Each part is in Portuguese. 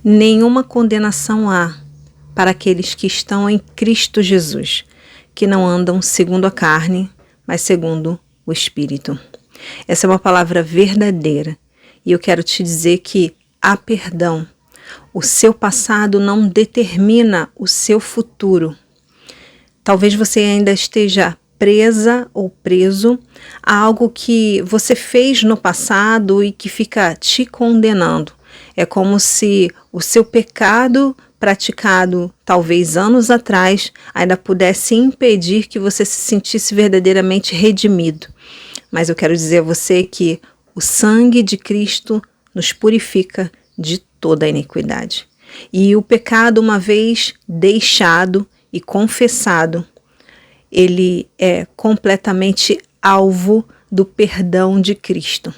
Nenhuma condenação há para aqueles que estão em Cristo Jesus, que não andam segundo a carne, mas segundo o Espírito. Essa é uma palavra verdadeira e eu quero te dizer que há perdão. O seu passado não determina o seu futuro. Talvez você ainda esteja presa ou preso a algo que você fez no passado e que fica te condenando. É como se o seu pecado praticado talvez anos atrás ainda pudesse impedir que você se sentisse verdadeiramente redimido. Mas eu quero dizer a você que o sangue de Cristo nos purifica de toda a iniquidade. E o pecado, uma vez deixado e confessado, ele é completamente alvo do perdão de Cristo.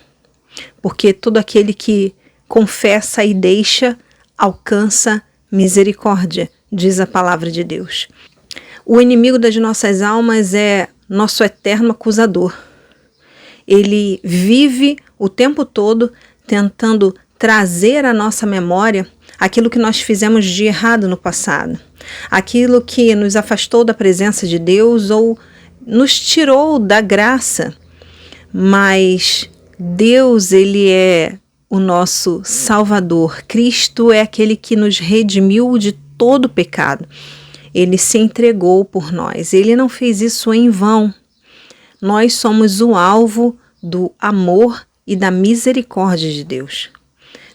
Porque todo aquele que confessa e deixa, alcança misericórdia, diz a palavra de Deus. O inimigo das nossas almas é nosso eterno acusador. Ele vive o tempo todo tentando trazer à nossa memória aquilo que nós fizemos de errado no passado, aquilo que nos afastou da presença de Deus ou nos tirou da graça. Mas Deus, ele é o nosso Salvador. Cristo é aquele que nos redimiu de todo o pecado. Ele se entregou por nós. Ele não fez isso em vão. Nós somos o alvo do amor e da misericórdia de Deus.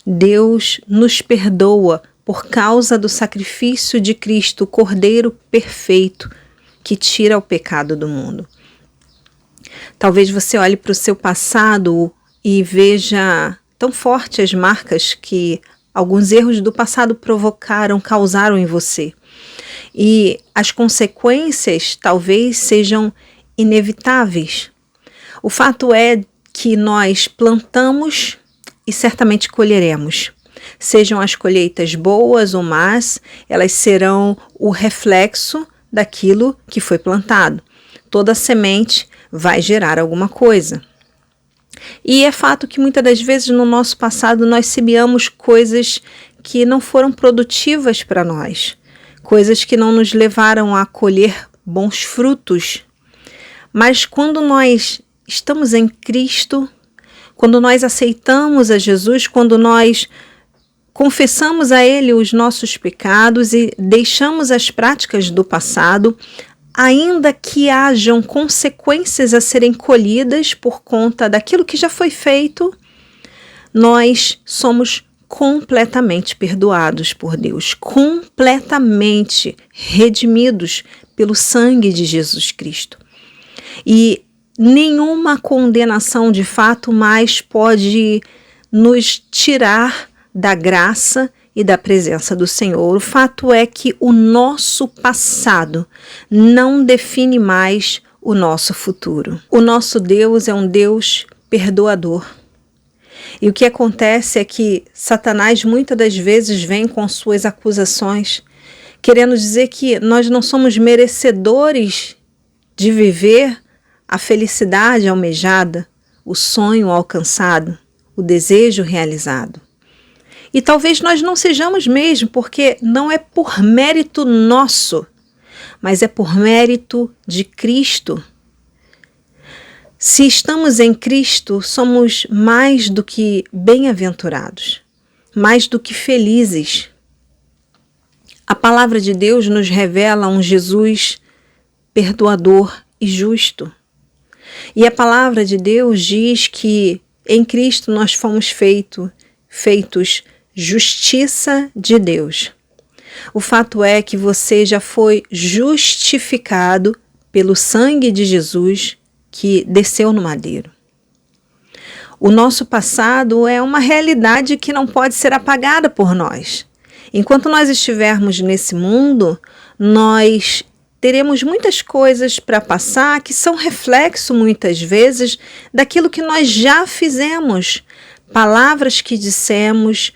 Deus nos perdoa por causa do sacrifício de Cristo, o Cordeiro perfeito que tira o pecado do mundo. Talvez você olhe para o seu passado e veja tão forte as marcas que alguns erros do passado causaram em você. E as consequências talvez sejam inevitáveis. O fato é que nós plantamos e certamente colheremos. Sejam as colheitas boas ou más, elas serão o reflexo daquilo que foi plantado. Toda semente vai gerar alguma coisa. E é fato que muitas das vezes no nosso passado nós semeamos coisas que não foram produtivas para nós, coisas que não nos levaram a colher bons frutos. Mas quando nós estamos em Cristo, quando nós aceitamos a Jesus, quando nós confessamos a Ele os nossos pecados e deixamos as práticas do passado, ainda que hajam consequências a serem colhidas por conta daquilo que já foi feito, nós somos completamente perdoados por Deus, completamente redimidos pelo sangue de Jesus Cristo. E nenhuma condenação de fato mais pode nos tirar da graça e da presença do Senhor. O fato é que o nosso passado não define mais o nosso futuro. O nosso Deus é um Deus perdoador. E o que acontece é que Satanás muitas das vezes vem com suas acusações, querendo dizer que nós não somos merecedores de viver a felicidade almejada, o sonho alcançado, o desejo realizado. E talvez nós não sejamos mesmo, porque não é por mérito nosso, mas é por mérito de Cristo. Se estamos em Cristo, somos mais do que bem-aventurados, mais do que felizes. A palavra de Deus nos revela um Jesus perdoador e justo. E a palavra de Deus diz que em Cristo nós fomos feitos justiça de Deus. O fato é que você já foi justificado pelo sangue de Jesus que desceu no madeiro. O nosso passado é uma realidade que não pode ser apagada por nós. Enquanto nós estivermos nesse mundo, nós teremos muitas coisas para passar que são reflexo, muitas vezes, daquilo que nós já fizemos, palavras que dissemos,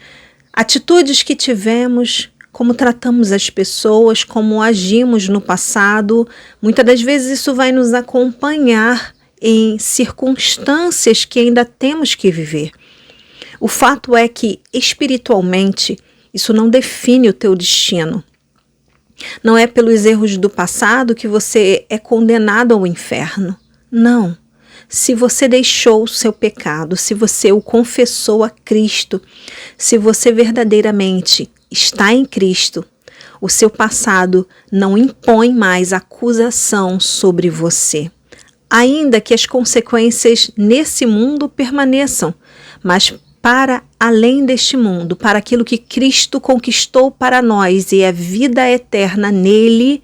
atitudes que tivemos, como tratamos as pessoas, como agimos no passado. Muitas das vezes isso vai nos acompanhar em circunstâncias que ainda temos que viver. O fato é que espiritualmente Isso não define o teu destino. Não é pelos erros do passado que você é condenado ao inferno. Não. Se você deixou o seu pecado, se você o confessou a Cristo, se você verdadeiramente está em Cristo, o seu passado não impõe mais acusação sobre você. Ainda que as consequências nesse mundo permaneçam, mas para além deste mundo, para aquilo que Cristo conquistou para nós e é vida eterna nele,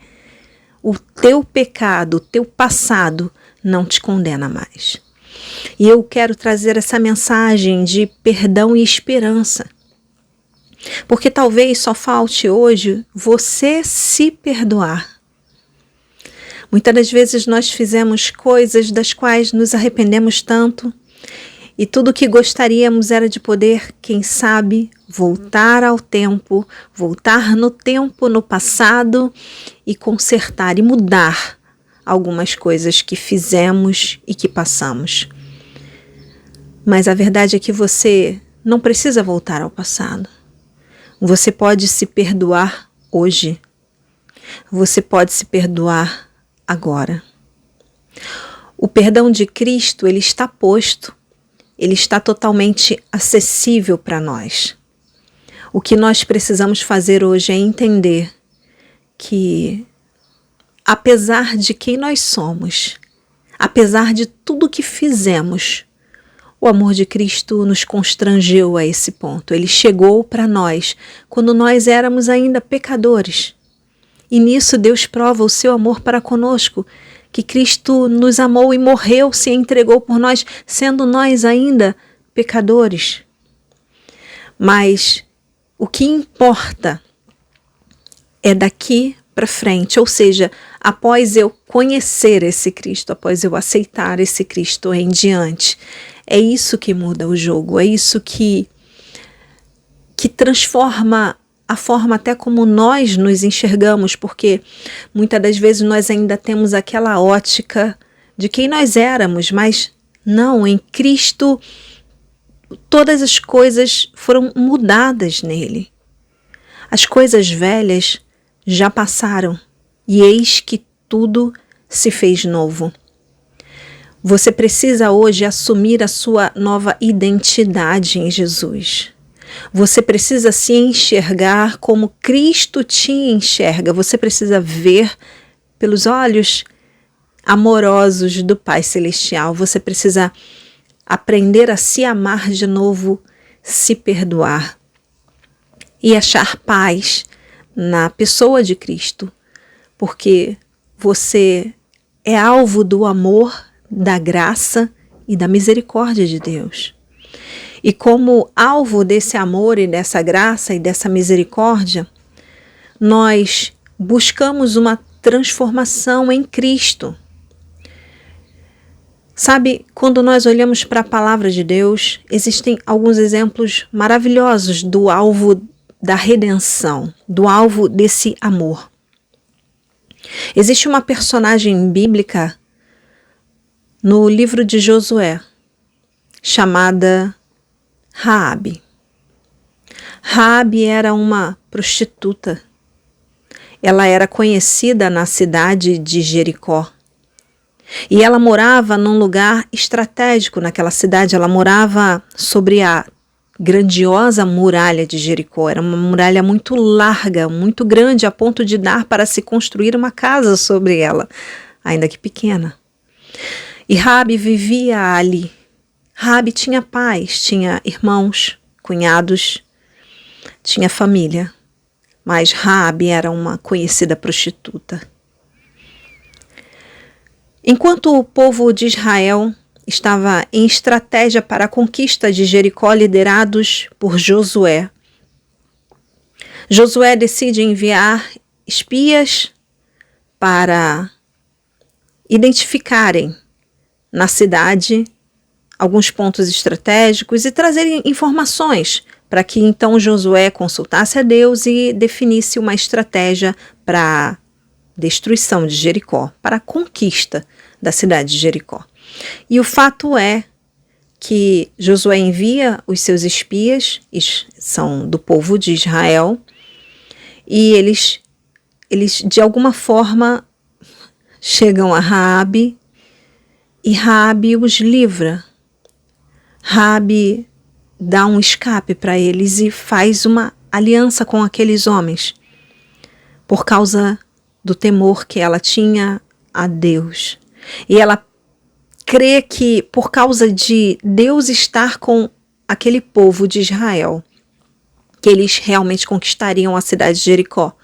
o teu pecado, o teu passado não te condena mais. E eu quero trazer essa mensagem de perdão e esperança. Porque talvez só falte hoje você se perdoar. Muitas das vezes nós fizemos coisas das quais nos arrependemos tanto e tudo o que gostaríamos era de poder, quem sabe, voltar ao tempo, voltar no tempo, no passado e consertar e mudar algumas coisas que fizemos e que passamos. Mas a verdade é que você não precisa voltar ao passado. Você pode se perdoar hoje. Você pode se perdoar agora. O perdão de Cristo, ele está posto. Ele está totalmente acessível para nós. O que nós precisamos fazer hoje é entender que, apesar de quem nós somos, apesar de tudo que fizemos, o amor de Cristo nos constrangeu a esse ponto. Ele chegou para nós quando nós éramos ainda pecadores. E nisso Deus prova o seu amor para conosco, que Cristo nos amou e morreu, se entregou por nós, sendo nós ainda pecadores. Mas o que importa é daqui para frente, ou seja, após eu conhecer esse Cristo, após eu aceitar esse Cristo em diante, é isso que muda o jogo, é isso que transforma a forma até como nós nos enxergamos, porque muitas das vezes nós ainda temos aquela ótica de quem nós éramos, mas não, em Cristo todas as coisas foram mudadas nele. As coisas velhas já passaram e eis que tudo se fez novo. Você precisa hoje assumir a sua nova identidade em Jesus. Você precisa se enxergar como Cristo te enxerga. Você precisa ver pelos olhos amorosos do Pai Celestial. Você precisa aprender a se amar de novo, se perdoar e achar paz na pessoa de Cristo, porque você é alvo do amor, da graça e da misericórdia de Deus. E como alvo desse amor e dessa graça e dessa misericórdia, nós buscamos uma transformação em Cristo. Sabe, quando nós olhamos para a palavra de Deus, existem alguns exemplos maravilhosos do alvo da redenção, do alvo desse amor. Existe uma personagem bíblica no livro de Josué, chamada Raabe. Raabe era uma prostituta. Ela era conhecida na cidade de Jericó. E ela morava num lugar estratégico naquela cidade. Ela morava sobre a grandiosa muralha de Jericó. Era uma muralha muito larga, muito grande, a ponto de dar para se construir uma casa sobre ela, ainda que pequena. E Raabe vivia ali. Raabe tinha pais, tinha irmãos, cunhados, tinha família, mas Raabe era uma conhecida prostituta. Enquanto o povo de Israel estava em estratégia para a conquista de Jericó, liderados por Josué, Josué decide enviar espias para identificarem na cidade alguns pontos estratégicos e trazerem informações para que então Josué consultasse a Deus e definisse uma estratégia para a destruição de Jericó, para a conquista da cidade de Jericó. E o fato é que Josué envia os seus espias, são do povo de Israel, e eles de alguma forma chegam a Raabe, e Raabe os livra. Raabe dá um escape para eles e faz uma aliança com aqueles homens, por causa do temor que ela tinha a Deus. E ela crê que por causa de Deus estar com aquele povo de Israel, que eles realmente conquistariam a cidade de Jericó.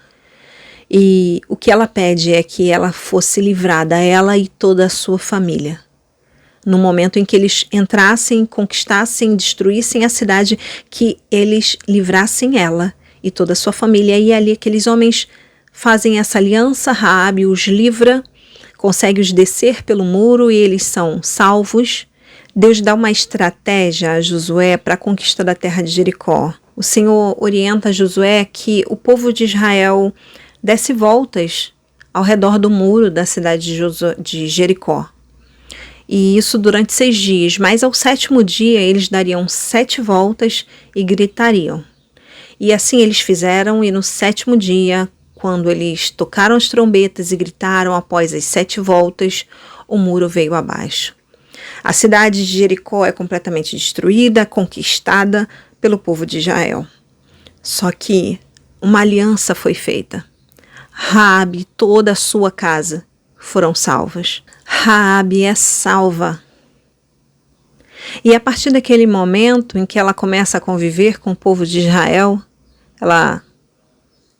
E o que ela pede é que ela fosse livrada, ela e toda a sua família. No momento em que eles entrassem, conquistassem, destruíssem a cidade, que eles livrassem ela e toda a sua família. E ali aqueles homens fazem essa aliança, Raabe os livra, consegue-os descer pelo muro e eles são salvos. Deus dá uma estratégia a Josué para a conquista da terra de Jericó. O Senhor orienta Josué que o povo de Israel desse voltas ao redor do muro da cidade de Jericó. E isso durante 6 dias, mas ao 7º dia eles dariam 7 voltas e gritariam. E assim eles fizeram, e no 7º dia, quando eles tocaram as trombetas e gritaram após as 7 voltas, o muro veio abaixo. A cidade de Jericó é completamente destruída, conquistada pelo povo de Israel. Só que uma aliança foi feita. Raabe e toda a sua casa foram salvas. Raabe é salva. E a partir daquele momento em que ela começa a conviver com o povo de Israel, ela,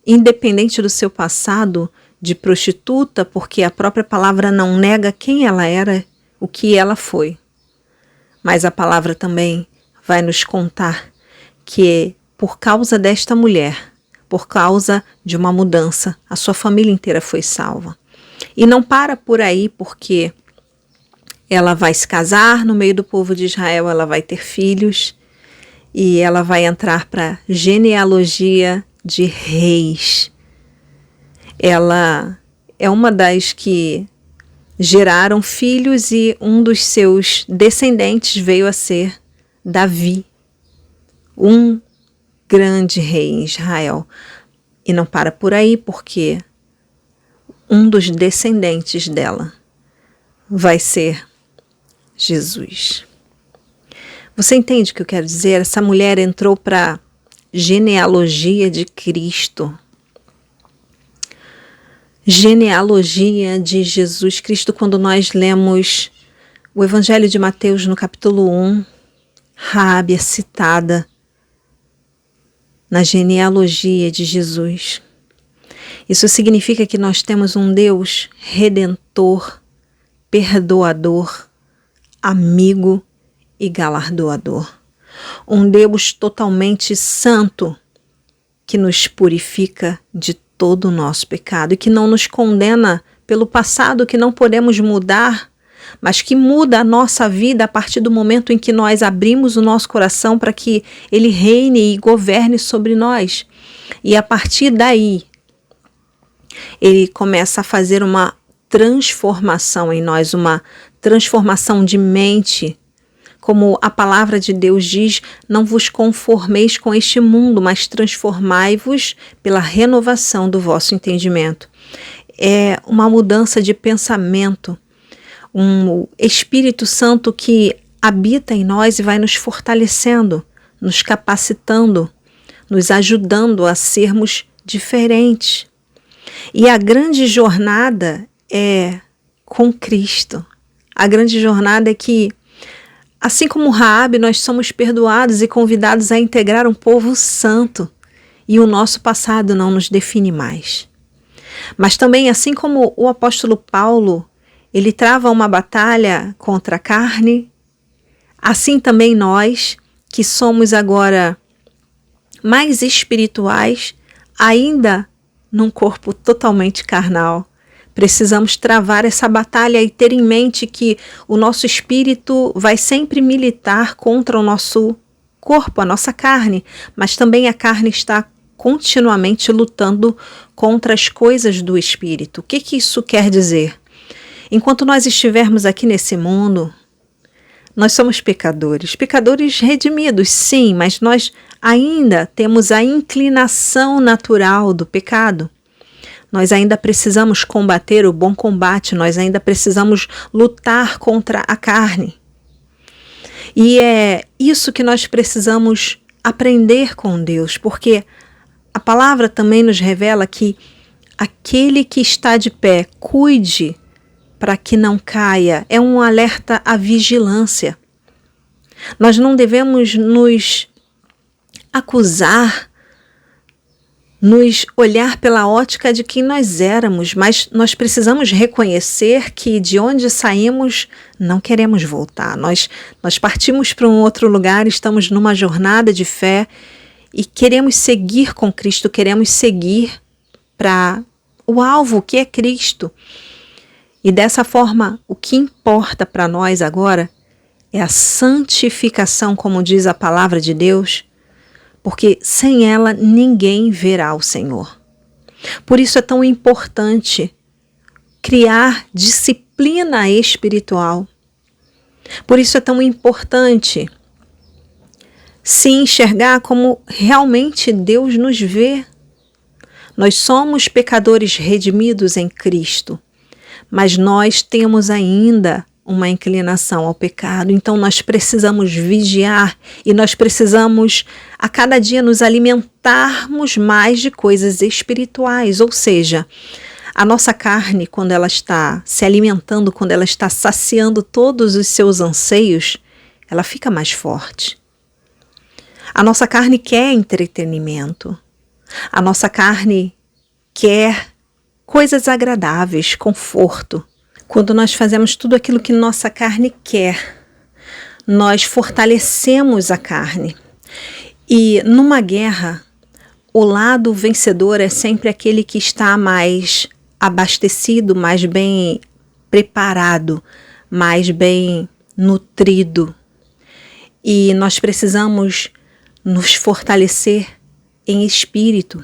independente do seu passado de prostituta, porque a própria palavra não nega quem ela era, o que ela foi. Mas a palavra também vai nos contar que por causa desta mulher, por causa de uma mudança, a sua família inteira foi salva. E não para por aí, porque ela vai se casar no meio do povo de Israel, ela vai ter filhos e ela vai entrar para a genealogia de reis. Ela é uma das que geraram filhos e um dos seus descendentes veio a ser Davi, um grande rei em Israel. E não para por aí, porque um dos descendentes dela vai ser Jesus. Você entende o que eu quero dizer? Essa mulher entrou para a genealogia de Cristo. Genealogia de Jesus Cristo. Quando nós lemos o Evangelho de Mateus no capítulo 1, Raabe é citada na genealogia de Jesus. Isso significa que nós temos um Deus redentor, perdoador, amigo e galardoador. Um Deus totalmente santo que nos purifica de todo o nosso pecado e que não nos condena pelo passado que não podemos mudar, mas que muda a nossa vida a partir do momento em que nós abrimos o nosso coração para que Ele reine e governe sobre nós. E a partir daí, Ele começa a fazer uma transformação em nós, uma transformação de mente. Como a palavra de Deus diz, não vos conformeis com este mundo, mas transformai-vos pela renovação do vosso entendimento. É uma mudança de pensamento, um Espírito Santo que habita em nós e vai nos fortalecendo, nos capacitando, nos ajudando a sermos diferentes. E a grande jornada é com Cristo. A grande jornada é que, assim como Raabe, nós somos perdoados e convidados a integrar um povo santo. E o nosso passado não nos define mais. Mas também, assim como o apóstolo Paulo, ele trava uma batalha contra a carne, assim também nós, que somos agora mais espirituais, ainda num corpo totalmente carnal, precisamos travar essa batalha e ter em mente que o nosso espírito vai sempre militar contra o nosso corpo, a nossa carne, mas também a carne está continuamente lutando contra as coisas do espírito. O que isso quer dizer? Enquanto nós estivermos aqui nesse mundo, Nós somos pecadores, pecadores redimidos, sim, mas nós ainda temos a inclinação natural do pecado. Nós ainda precisamos combater o bom combate, nós ainda precisamos lutar contra a carne. E é isso que nós precisamos aprender com Deus, porque a palavra também nos revela que aquele que está de pé, cuide para que não caia. É um alerta à vigilância. Nós não devemos nos acusar, nos olhar pela ótica de quem nós éramos, mas nós precisamos reconhecer que de onde saímos não queremos voltar. Nós partimos para um outro lugar, estamos numa jornada de fé e queremos seguir com Cristo, queremos seguir para o alvo que é Cristo. E dessa forma, o que importa para nós agora é a santificação, como diz a palavra de Deus, porque sem ela ninguém verá o Senhor. Por isso é tão importante criar disciplina espiritual. Por isso é tão importante se enxergar como realmente Deus nos vê. Nós somos pecadores redimidos em Cristo, mas nós temos ainda uma inclinação ao pecado, então nós precisamos vigiar e nós precisamos a cada dia nos alimentarmos mais de coisas espirituais, ou seja, a nossa carne, quando ela está se alimentando, quando ela está saciando todos os seus anseios, ela fica mais forte. A nossa carne quer entretenimento, a nossa carne quer coisas agradáveis, conforto. Quando nós fazemos tudo aquilo que nossa carne quer, nós fortalecemos a carne. E numa guerra, o lado vencedor é sempre aquele que está mais abastecido, mais bem preparado, mais bem nutrido. E nós precisamos nos fortalecer em espírito.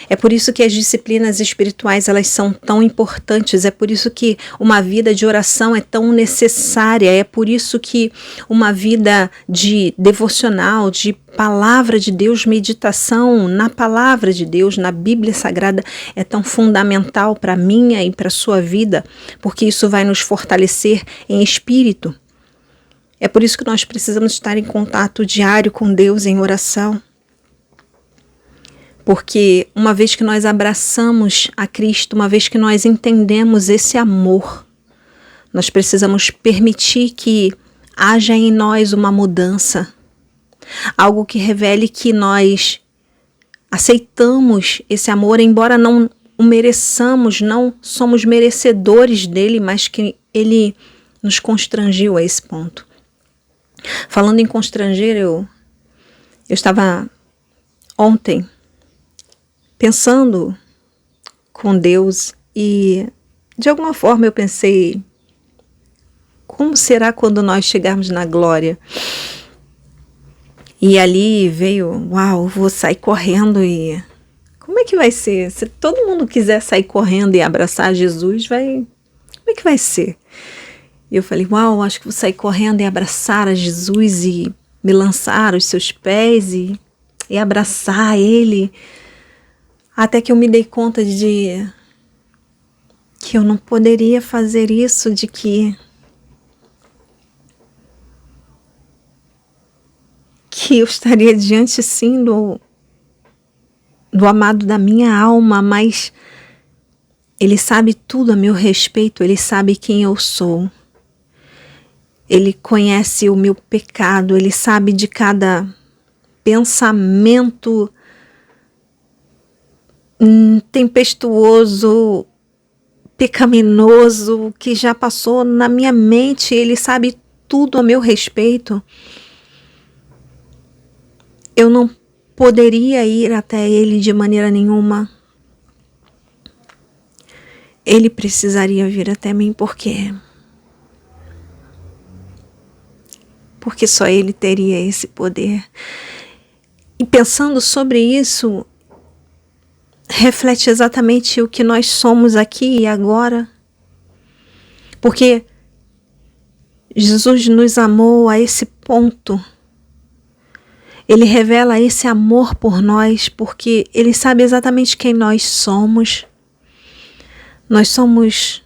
É por isso que as disciplinas espirituais elas são tão importantes, é por isso que uma vida de oração é tão necessária, é por isso que uma vida de devocional, de palavra de Deus, meditação na palavra de Deus, na Bíblia Sagrada, é tão fundamental para a minha e para a sua vida, porque isso vai nos fortalecer em espírito. É por isso que nós precisamos estar em contato diário com Deus em oração. Porque uma vez que nós abraçamos a Cristo, uma vez que nós entendemos esse amor, nós precisamos permitir que haja em nós uma mudança. Algo que revele que nós aceitamos esse amor, embora não o mereçamos, não somos merecedores dele, mas que ele nos constrangiu a esse ponto. Falando em constranger, eu estava ontem pensando com Deus e de alguma forma eu pensei, como será quando nós chegarmos na glória? E ali veio, uau, vou sair correndo e como é que vai ser? Se todo mundo quiser sair correndo e abraçar Jesus, como é que vai ser? E eu falei, uau, acho que vou sair correndo e abraçar a Jesus e me lançar aos seus pés e abraçar Ele. Até que eu me dei conta de que eu não poderia fazer isso, de que eu estaria diante, sim, do amado da minha alma, mas Ele sabe tudo a meu respeito, Ele sabe quem eu sou. Ele conhece o meu pecado, Ele sabe de cada pensamento tempestuoso, pecaminoso que já passou na minha mente. Ele sabe tudo a meu respeito. Eu não poderia ir até Ele de maneira nenhuma. Ele precisaria vir até mim porque só Ele teria esse poder. E pensando sobre isso, reflete exatamente o que nós somos aqui e agora. Porque Jesus nos amou a esse ponto. Ele revela esse amor por nós porque Ele sabe exatamente quem nós somos. Nós somos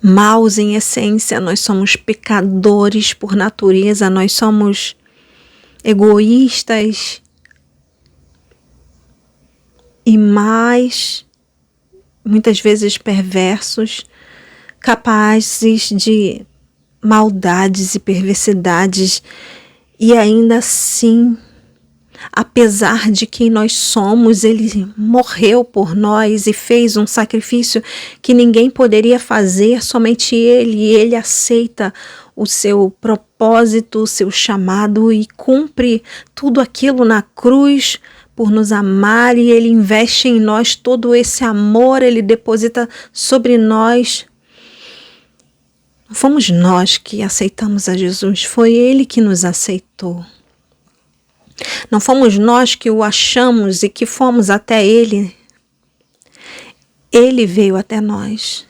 maus em essência, nós somos pecadores por natureza, nós somos egoístas e muitas vezes perversos, capazes de maldades e perversidades, e ainda assim, apesar de quem nós somos, Ele morreu por nós e fez um sacrifício que ninguém poderia fazer, somente Ele, e Ele aceita o seu propósito, o seu chamado e cumpre tudo aquilo na cruz por nos amar, e Ele investe em nós todo esse amor, Ele deposita sobre nós. Não fomos nós que aceitamos a Jesus, foi Ele que nos aceitou. Não fomos nós que o achamos e que fomos até Ele. Ele veio até nós.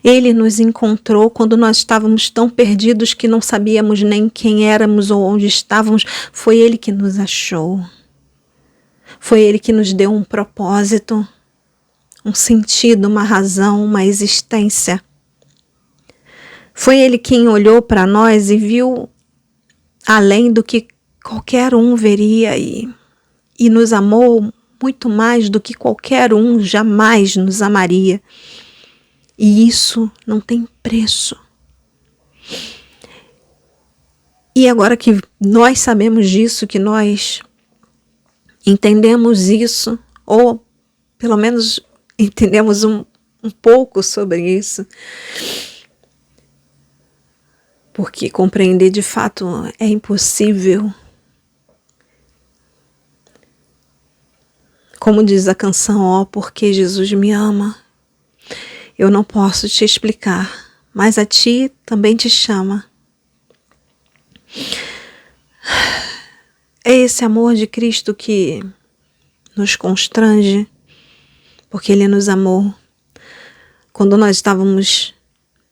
Ele nos encontrou quando nós estávamos tão perdidos que não sabíamos nem quem éramos ou onde estávamos. Foi Ele que nos achou. Foi Ele que nos deu um propósito, um sentido, uma razão, uma existência. Foi Ele quem olhou para nós e viu além do que qualquer um veria e nos amou muito mais do que qualquer um jamais nos amaria. E isso não tem preço. E agora que nós sabemos disso, que nós entendemos isso, ou pelo menos entendemos um pouco sobre isso, porque compreender de fato é impossível. Como diz a canção, ó, porque Jesus me ama, eu não posso te explicar, mas a ti também te chama. É esse amor de Cristo que nos constrange, porque Ele nos amou quando nós estávamos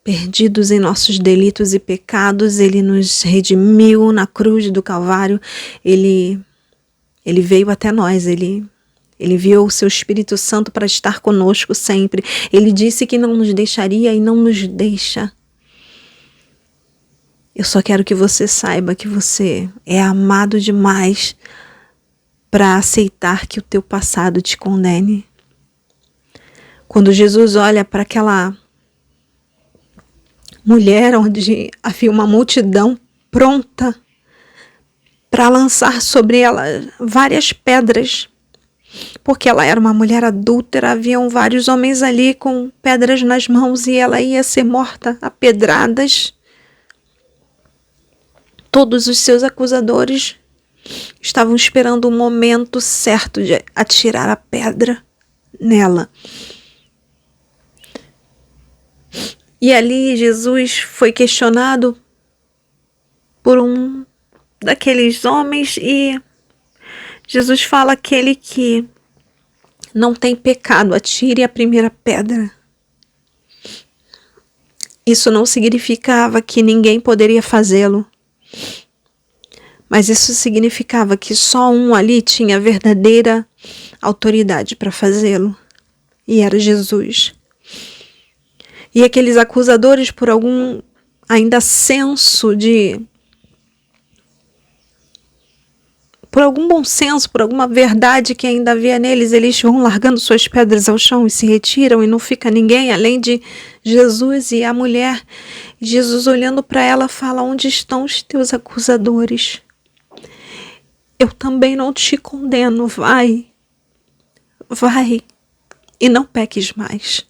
perdidos em nossos delitos e pecados. Ele nos redimiu na cruz do Calvário. Ele veio até nós, Ele enviou o seu Espírito Santo para estar conosco sempre. Ele disse que não nos deixaria e não nos deixa. Eu só quero que você saiba que você é amado demais para aceitar que o teu passado te condene. Quando Jesus olha para aquela mulher onde havia uma multidão pronta para lançar sobre ela várias pedras, porque ela era uma mulher adúltera, haviam vários homens ali com pedras nas mãos e ela ia ser morta a pedradas. Todos os seus acusadores estavam esperando o momento certo de atirar a pedra nela. E ali Jesus foi questionado por um daqueles homens e Jesus fala: aquele que não tem pecado, atire a primeira pedra. Isso não significava que ninguém poderia fazê-lo, mas isso significava que só um ali tinha verdadeira autoridade para fazê-lo, e era Jesus. E aqueles acusadores, por algum ainda senso por algum bom senso, por alguma verdade que ainda havia neles, eles vão largando suas pedras ao chão e se retiram, e não fica ninguém além de Jesus e a mulher. E Jesus, olhando para ela, fala: onde estão os teus acusadores? Eu também não te condeno, vai e não peques mais.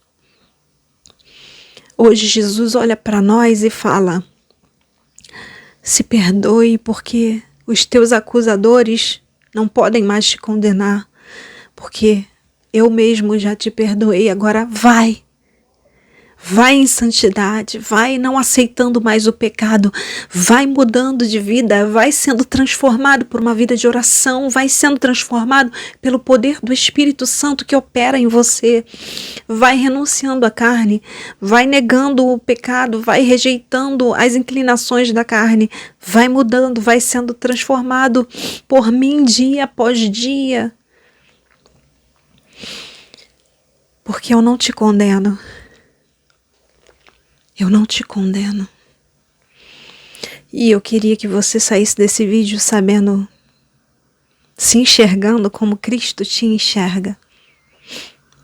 Hoje Jesus olha para nós e fala: se perdoe, porque os teus acusadores não podem mais te condenar, porque eu mesmo já te perdoei. Agora vai vai em santidade, vai não aceitando mais o pecado, vai mudando de vida, vai sendo transformado por uma vida de oração, vai sendo transformado pelo poder do Espírito Santo que opera em você, vai renunciando à carne, vai negando o pecado, vai rejeitando as inclinações da carne, vai mudando, vai sendo transformado por mim dia após dia. Porque eu não te condeno. Eu não te condeno. E eu queria que você saísse desse vídeo sabendo, se enxergando como Cristo te enxerga.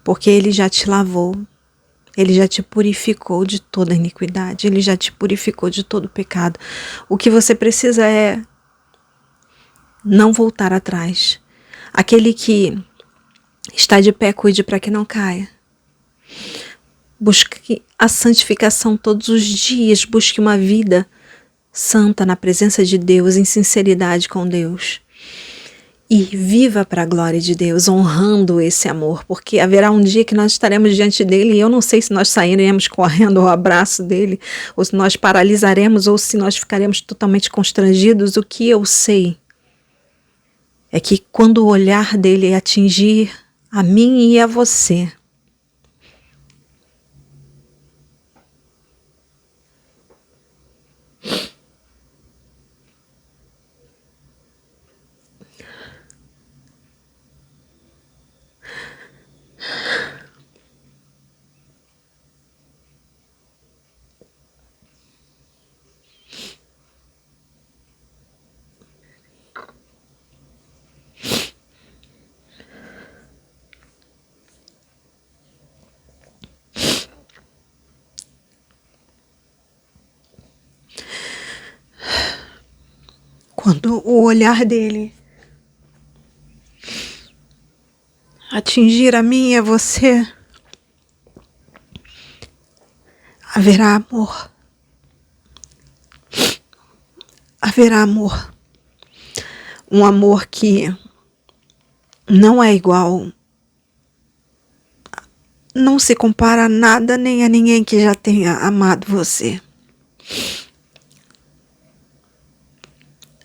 Porque Ele já te lavou. Ele já te purificou de toda iniquidade. Ele já te purificou de todo pecado. O que você precisa é não voltar atrás. Aquele que está de pé, cuide para que não caia. Busque a santificação todos os dias, busque uma vida santa na presença de Deus, em sinceridade com Deus. E viva para a glória de Deus, honrando esse amor, porque haverá um dia que nós estaremos diante dele e eu não sei se nós sairemos correndo ao abraço dele, ou se nós paralisaremos, ou se nós ficaremos totalmente constrangidos. O que eu sei é que quando o olhar dele atingir a mim e a você, quando o olhar dele atingir a mim e a você, haverá amor. Haverá amor. Um amor que não é igual, não se compara a nada nem a ninguém que já tenha amado você.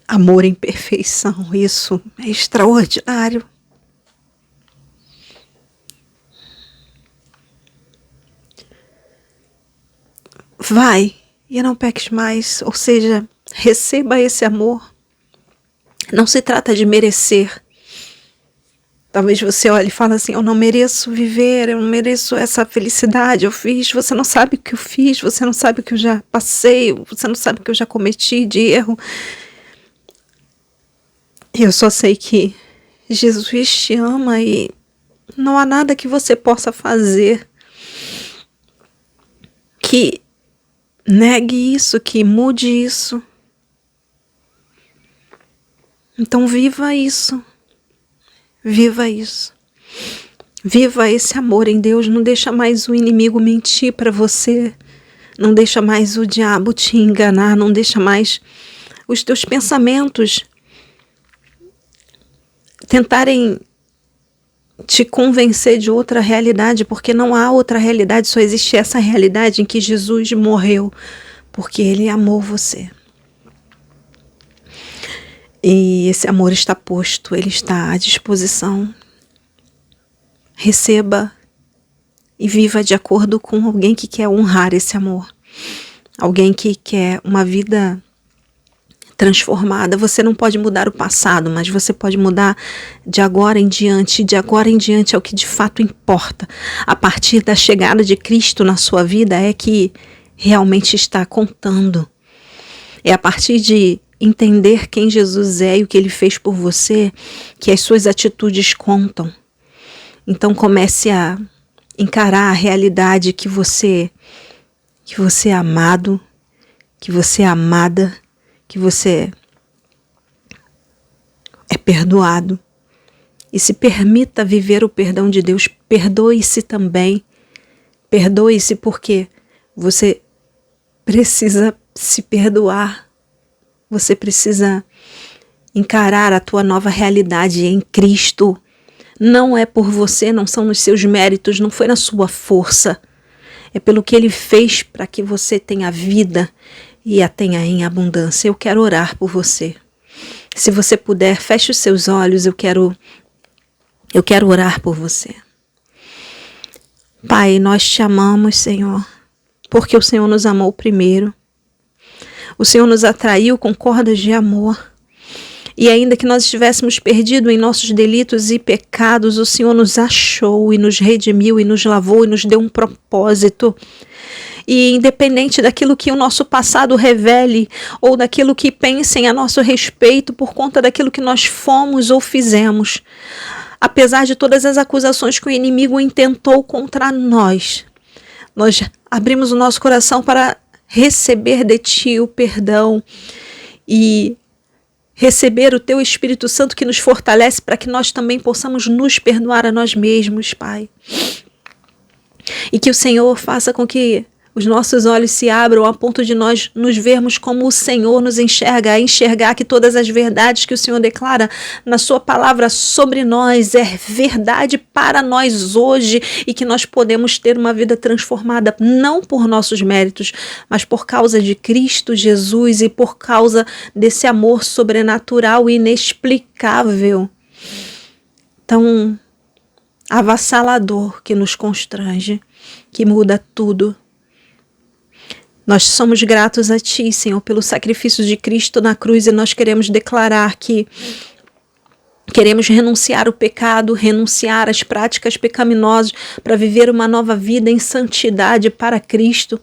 Amor em perfeição, isso é extraordinário. Vai e não peques mais, ou seja, receba esse amor. Não se trata de merecer. Talvez você olhe e fale assim, eu não mereço viver, eu não mereço essa felicidade, eu fiz, você não sabe o que eu fiz, você não sabe o que eu já passei, você não sabe o que eu já cometi de erro. Eu só sei que Jesus te ama e não há nada que você possa fazer que negue isso, que mude isso. Então viva isso. Viva isso. Viva esse amor em Deus. Não deixa mais o inimigo mentir para você. Não deixa mais o diabo te enganar. Não deixa mais os teus pensamentos tentarem te convencer de outra realidade, porque não há outra realidade, só existe essa realidade em que Jesus morreu, porque Ele amou você. E esse amor está posto, ele está à disposição. Receba e viva de acordo com alguém que quer honrar esse amor. Alguém que quer uma vida transformada. Você não pode mudar o passado, mas você pode mudar de agora em diante. De agora em diante é o que de fato importa. A partir da chegada de Cristo na sua vida é que realmente está contando. É a partir de entender quem Jesus é e o que Ele fez por você que as suas atitudes contam. Então comece a encarar a realidade que você é amado, que você é amada, que você é perdoado. E se permita viver o perdão de Deus. Perdoe-se também. Perdoe-se porque você precisa se perdoar. Você precisa encarar a tua nova realidade em Cristo. Não é por você, não são nos seus méritos, não foi na sua força. é pelo que Ele fez para que você tenha vida e a tenha em abundância. Eu quero orar por você. Se você puder, feche os seus olhos, eu quero orar por você. Pai, nós te amamos, Senhor, porque o Senhor nos amou primeiro. O Senhor nos atraiu com cordas de amor. E ainda que nós estivéssemos perdidos em nossos delitos e pecados, o Senhor nos achou e nos redimiu e nos lavou e nos deu um propósito. E independente daquilo que o nosso passado revele ou daquilo que pensem a nosso respeito por conta daquilo que nós fomos ou fizemos, apesar de todas as acusações que o inimigo intentou contra nós abrimos o nosso coração para receber de Ti o perdão e receber o Teu Espírito Santo que nos fortalece para que nós também possamos nos perdoar a nós mesmos, Pai. E que o Senhor faça com que os nossos olhos se abram a ponto de nós nos vermos como o Senhor nos enxerga, a enxergar que todas as verdades que o Senhor declara na sua palavra sobre nós é verdade para nós hoje e que nós podemos ter uma vida transformada não por nossos méritos, mas por causa de Cristo Jesus e por causa desse amor sobrenatural e inexplicável, tão avassalador que nos constrange, que muda tudo. Nós somos gratos a Ti, Senhor, pelo sacrifício de Cristo na cruz e nós queremos declarar que queremos renunciar ao pecado, renunciar às práticas pecaminosas para viver uma nova vida em santidade para Cristo.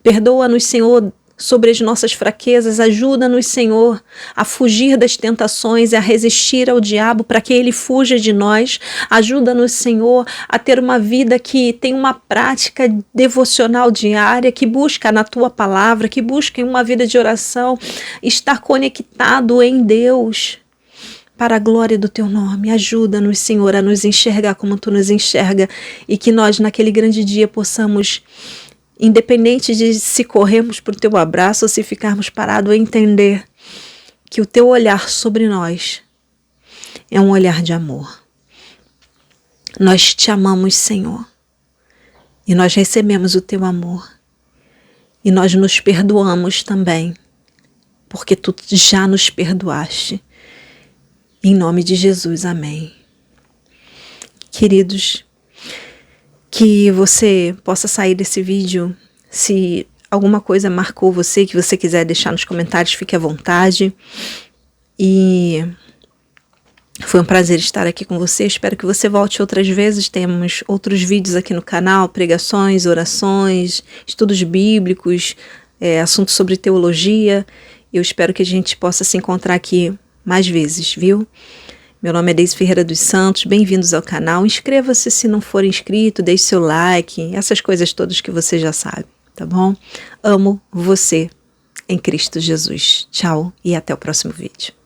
Perdoa-nos, Senhor, sobre as nossas fraquezas, ajuda-nos, Senhor, a fugir das tentações e a resistir ao diabo para que ele fuja de nós. Ajuda-nos, Senhor, a ter uma vida que tem uma prática devocional diária, que busca na Tua palavra, que busca em uma vida de oração, estar conectado em Deus para a glória do Teu nome. Ajuda-nos, Senhor, a nos enxergar como Tu nos enxerga e que nós, naquele grande dia, possamos, independente de se corrermos para o Teu abraço ou se ficarmos parados, entender que o Teu olhar sobre nós é um olhar de amor. Nós Te amamos, Senhor, e nós recebemos o Teu amor. E nós nos perdoamos também, porque Tu já nos perdoaste. Em nome de Jesus, amém. Queridos, que você possa sair desse vídeo, se alguma coisa marcou você, que você quiser deixar nos comentários, fique à vontade. E foi um prazer estar aqui com você, espero que você volte outras vezes. Temos outros vídeos aqui no canal, pregações, orações, estudos bíblicos, assuntos sobre teologia. Eu espero que a gente possa se encontrar aqui mais vezes, viu? Meu nome é Deise Ferreira dos Santos, bem-vindos ao canal. Inscreva-se se não for inscrito, deixe seu like, essas coisas todas que você já sabe, tá bom? Amo você em Cristo Jesus. Tchau e até o próximo vídeo.